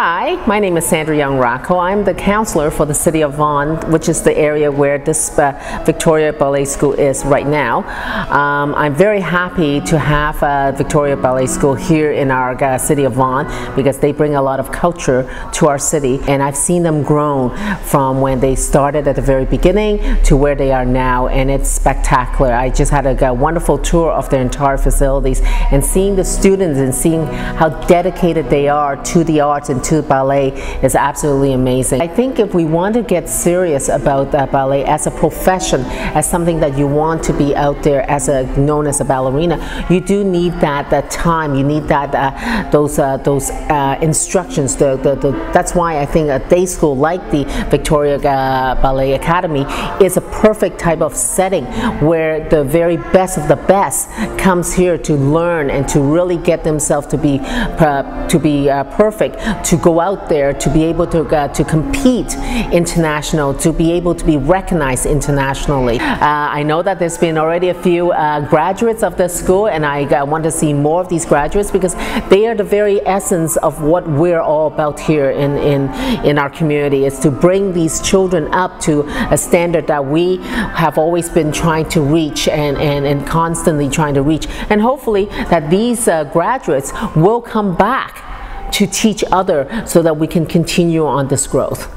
Hi, my name is Sandra Young Rocco. I'm the counselor for the City of Vaughan, which is the area where this Victoria Ballet School is right now. I'm very happy to have Victoria Ballet School here in our City of Vaughan because they bring a lot of culture to our city, and I've seen them grow from when they started at the very beginning to where they are now, and it's spectacular. I just had a wonderful tour of their entire facilities, and seeing the students and seeing how dedicated they are to the arts and to ballet is absolutely amazing. I think if we want to get serious about ballet as a profession, as something that you want to be out there as known as a ballerina, you do need that time. You need those instructions. That's why I think a day school like the Victoria Ballet Academy is a perfect type of setting where the very best of the best comes here to learn and to really get themselves to be perfect, to go out there, to be able to compete international, to be able to be recognized internationally. I know that there's been already a few graduates of the school, and I want to see more of these graduates because they are the very essence of what we're all about here in our community, is to bring these children up to a standard that we have always been trying to reach and constantly trying to reach, and hopefully that these graduates will come back to teach others so that we can continue on this growth.